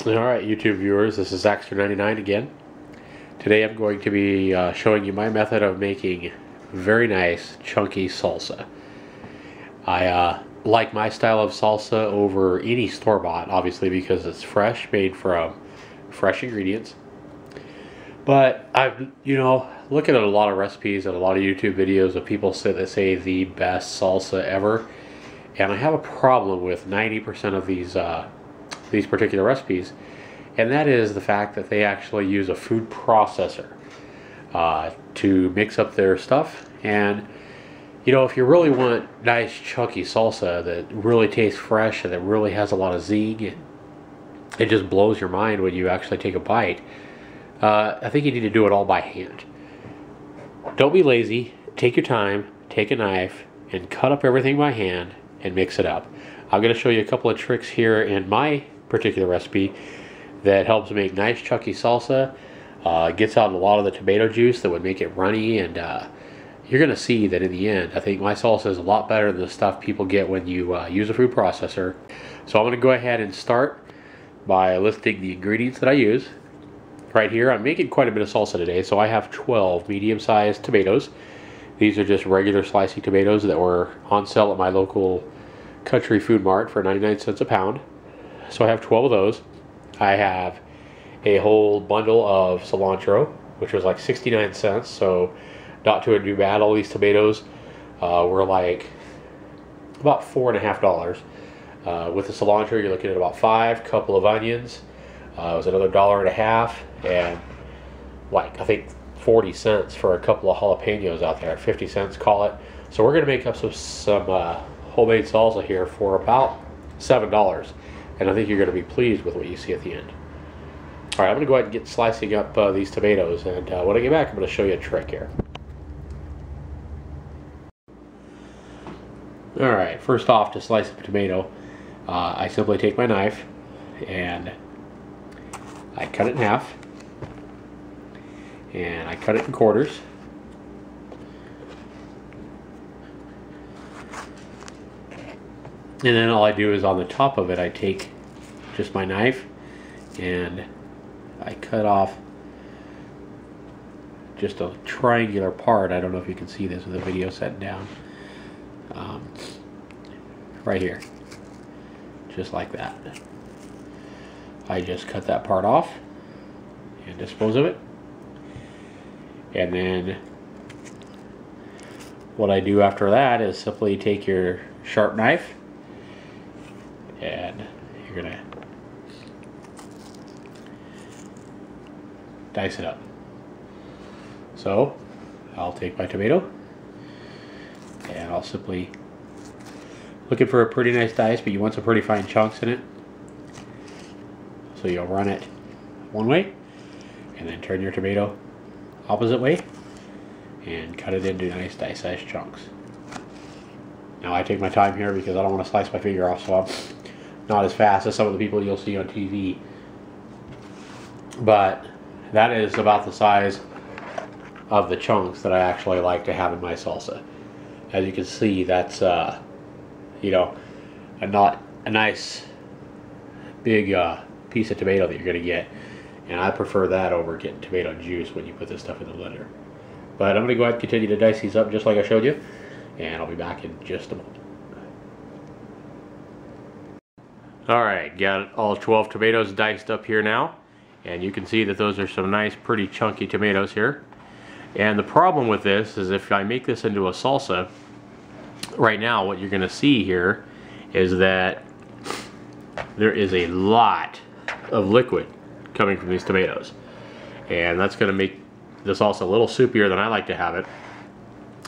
Alright, YouTube viewers, this is Zaxter99 again. Today I'm going to be showing you my method of making very nice chunky salsa. I like my style of salsa over any store-bought, obviously, because it's fresh, made from fresh ingredients. But I've, looking at a lot of recipes and a lot of YouTube videos of people that say the best salsa ever, and I have a problem with 90% of these particular recipes, and that is the fact that they actually use a food processor to mix up their stuff. And if you really want nice chunky salsa that really tastes fresh and that really has a lot of zing, it just blows your mind when you actually take a bite. I think you need to do it all by hand. Don't be lazy. Take your time, take a knife, and cut up everything by hand and mix it up. I'm going to show you a couple of tricks here in my particular recipe that helps make nice chunky salsa. Gets out a lot of the tomato juice that would make it runny, and you're going to see that in the end, I think my salsa is a lot better than the stuff people get when you use a food processor. So I'm going to go ahead and start by listing the ingredients that I use. Right here, I'm making quite a bit of salsa today, so I have 12 medium-sized tomatoes. These are just regular slicing tomatoes that were on sale at my local country food mart for 99 cents a pound. So I have 12 of those. I have a whole bundle of cilantro, which was like 69 cents, so not too bad. All these tomatoes were like about $4.50. With the cilantro, you're looking at about 5. Couple of onions. It was another $1.50, and like I think 40 cents for a couple of jalapenos out there. 50 cents, call it. So we're gonna make up some homemade salsa here for about $7. And I think you're going to be pleased with what you see at the end. Alright, I'm going to go ahead and get slicing up these tomatoes, and when I get back I'm going to show you a trick here. Alright, first off, to slice up a tomato, I simply take my knife and I cut it in half, and I cut it in quarters. And then all I do is on the top of it, I take just my knife and I cut off just a triangular part. I don't know if you can see this with the video set down. Right here. Just like that. I just cut that part off and dispose of it. And then what I do after that is simply take your sharp knife, and you're gonna dice it up. So I'll take my tomato and I'll simply, looking for a pretty nice dice, but you want some pretty fine chunks in it. So you'll run it one way and then turn your tomato opposite way and cut it into nice dice-sized chunks. Now I take my time here because I don't want to slice my finger off, so I'm not as fast as some of the people you'll see on TV. But that is about the size of the chunks that I actually like to have in my salsa. As you can see, that's a nice big piece of tomato that you're going to get. And I prefer that over getting tomato juice when you put this stuff in the blender. But I'm going to go ahead and continue to dice these up just like I showed you, and I'll be back in just a moment. Alright, got all 12 tomatoes diced up here now, and you can see that those are some nice pretty chunky tomatoes here. And the problem with this is if I make this into a salsa, right now what you're going to see here is that there is a lot of liquid coming from these tomatoes, and that's going to make the salsa a little soupier than I like to have it.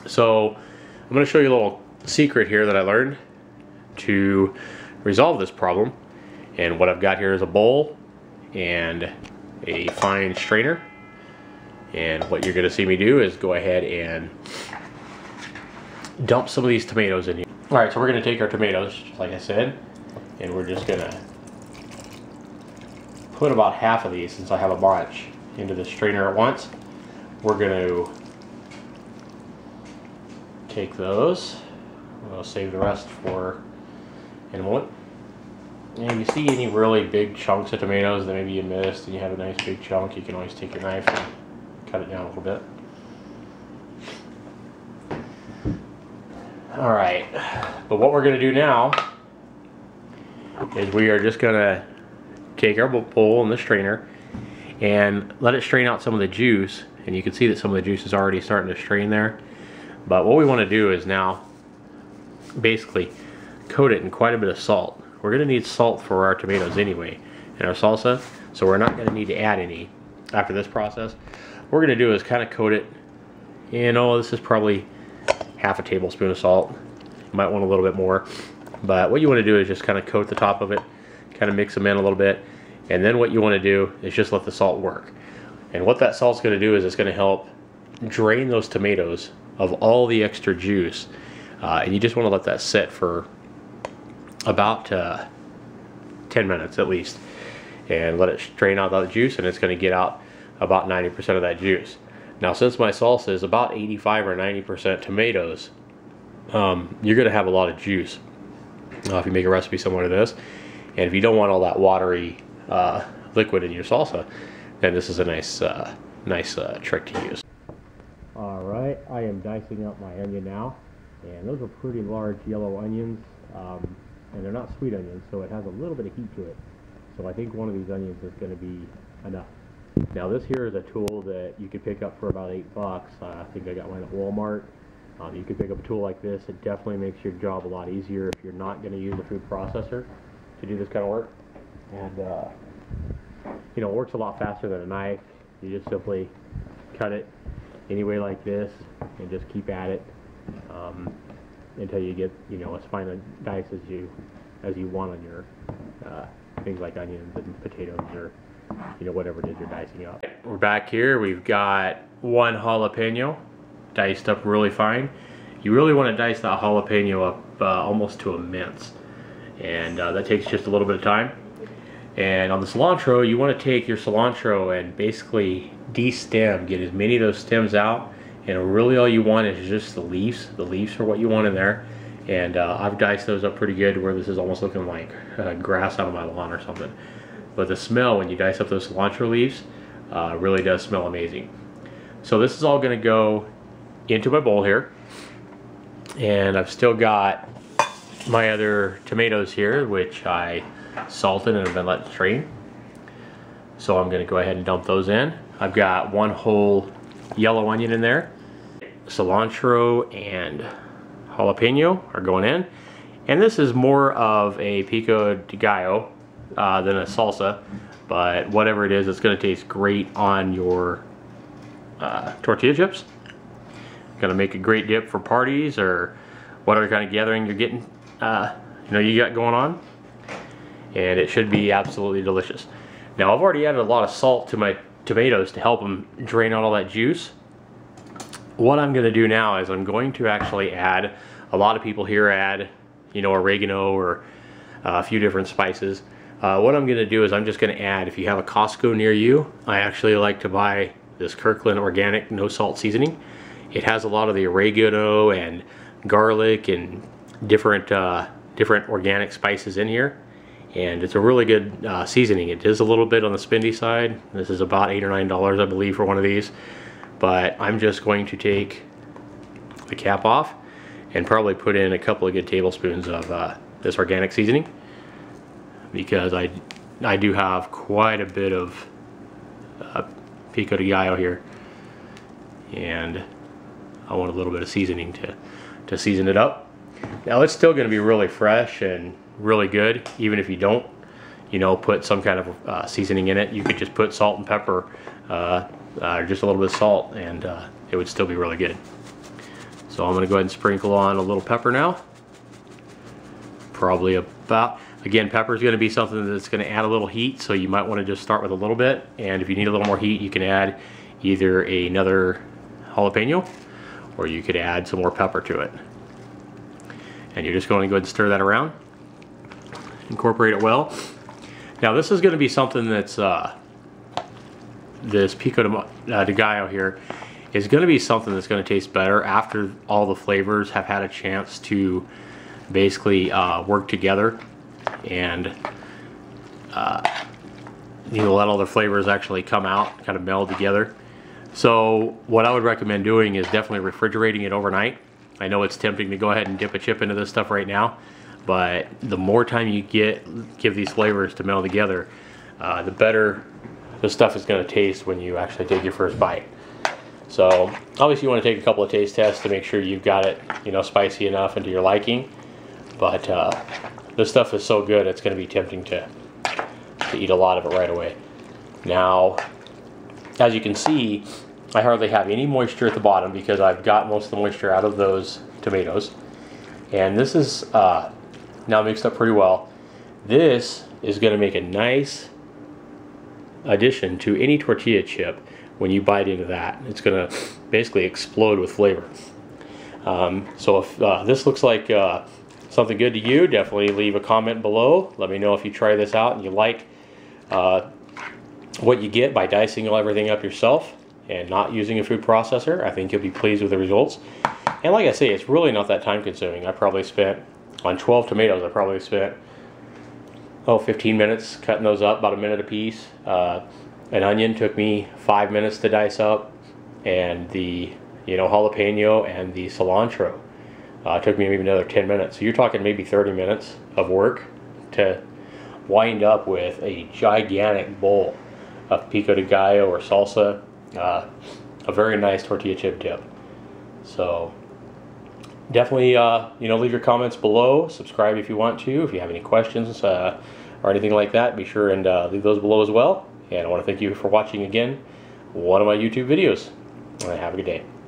So I'm going to show you a little secret here that I learned to resolve this problem. And what I've got here is a bowl and a fine strainer, and what you're going to see me do is go ahead and dump some of these tomatoes in here. Alright, so we're going to take our tomatoes, like I said, and we're just going to put about half of these, since I have a bunch, into the strainer at once. We're going to take those. We'll save the rest for in a moment. And if you see any really big chunks of tomatoes that maybe you missed and you have a nice big chunk, you can always take your knife and cut it down a little bit. Alright, but what we're going to do now is we are just going to take our bowl and the strainer and let it strain out some of the juice. And you can see that some of the juice is already starting to strain there. But what we want to do is now basically coat it in quite a bit of salt. We're going to need salt for our tomatoes anyway in our salsa, so we're not going to need to add any after this process. What we're going to do is kind of coat it. You know, this is probably half a tablespoon of salt. You might want a little bit more, but what you want to do is just kind of coat the top of it, kind of mix them in a little bit, and then what you want to do is just let the salt work. And what that salt's going to do is it's going to help drain those tomatoes of all the extra juice, and you just want to let that sit for about 10 minutes at least, and let it strain out all the juice, and it's going to get out about 90% of that juice. Now, since my salsa is about 85 or 90% tomatoes, you're going to have a lot of juice if you make a recipe similar to this. And if you don't want all that watery liquid in your salsa, then this is a nice trick to use. All right, I am dicing up my onion now, and those are pretty large yellow onions, and they're not sweet onions, so it has a little bit of heat to it. So I think one of these onions is going to be enough. Now this here is a tool that you could pick up for about $8. I think I got mine at Walmart. You could pick up a tool like this. It definitely makes your job a lot easier if you're not going to use a food processor to do this kind of work. And you know, it works a lot faster than a knife. You just simply cut it any way like this and just keep at it until you get, you know, as fine a dice as you want on your things like onions and potatoes, or you know, whatever it is you're dicing up. We're back here. We've got one jalapeno diced up really fine. You really want to dice that jalapeno up almost to a mince, and that takes just a little bit of time. And on the cilantro, you want to take your cilantro and basically de-stem, get as many of those stems out, and really all you want is just the leaves. The leaves are what you want in there. And I've diced those up pretty good where this is almost looking like grass out of my lawn or something. But the smell when you dice up those cilantro leaves really does smell amazing. So this is all going to go into my bowl here. And I've still got my other tomatoes here, which I salted and have been let strain. So I'm going to go ahead and dump those in. I've got one whole yellow onion in there. Cilantro and jalapeno are going in. And this is more of a Pico de Gallo than a salsa, but whatever it is, it's going to taste great on your tortilla chips. Going to make a great dip for parties or whatever kind of gathering you're getting, you got going on, and it should be absolutely delicious. Now I've already added a lot of salt to my tomatoes to help them drain out all that juice. What I'm going to do now is I'm going to actually add, a lot of people here add, oregano or a few different spices. What I'm going to do is I'm just going to add, if you have a Costco near you, I actually like to buy this Kirkland Organic No Salt Seasoning. It has a lot of the oregano and garlic and different organic spices in here, and it's a really good seasoning. It is a little bit on the spendy side. This is about $8 or $9, I believe, for one of these. But I'm just going to take the cap off and probably put in a couple of good tablespoons of this organic seasoning, because I do have quite a bit of Pico de Gallo here, and I want a little bit of seasoning to season it up. Now it's still going to be really fresh and really good, even if you don't, put some kind of seasoning in it. You could just put salt and pepper, or just a little bit of salt, and it would still be really good. So I'm going to go ahead and sprinkle on a little pepper now. Probably about, again, pepper is going to be something that's going to add a little heat, so you might want to just start with a little bit, and if you need a little more heat, you can add either another jalapeno, or you could add some more pepper to it. And you're just going to go ahead and stir that around, incorporate it well. Now this is going to be something that's this Pico de Gallo here is going to be something that's going to taste better after all the flavors have had a chance to basically work together and let all the flavors actually come out, kind of meld together. So what I would recommend doing is definitely refrigerating it overnight. I know it's tempting to go ahead and dip a chip into this stuff right now, but the more time you give these flavors to meld together, the better the stuff is going to taste when you actually take your first bite. So obviously you want to take a couple of taste tests to make sure you've got it, spicy enough and to your liking. But this stuff is so good, it's going to be tempting to eat a lot of it right away. Now, as you can see, I hardly have any moisture at the bottom because I've got most of the moisture out of those tomatoes. And this is now mixed up pretty well. This is going to make a nice addition to any tortilla chip. When you bite into that, it's going to basically explode with flavor. So if this looks like something good to you, definitely leave a comment below. Let me know if you try this out and you like what you get by dicing everything up yourself and not using a food processor. I think you'll be pleased with the results. And like I say, it's really not that time consuming. I probably spent, on 12 tomatoes, I probably spent 15 minutes cutting those up, about a minute a piece. An onion took me 5 minutes to dice up, and the jalapeno and the cilantro took me maybe another 10 minutes. So you're talking maybe 30 minutes of work to wind up with a gigantic bowl of Pico de Gallo or salsa, a very nice tortilla chip dip. So definitely leave your comments below, subscribe if you want to, if you have any questions or anything like that, be sure and leave those below as well. And I want to thank you for watching again one of my YouTube videos. Have a good day.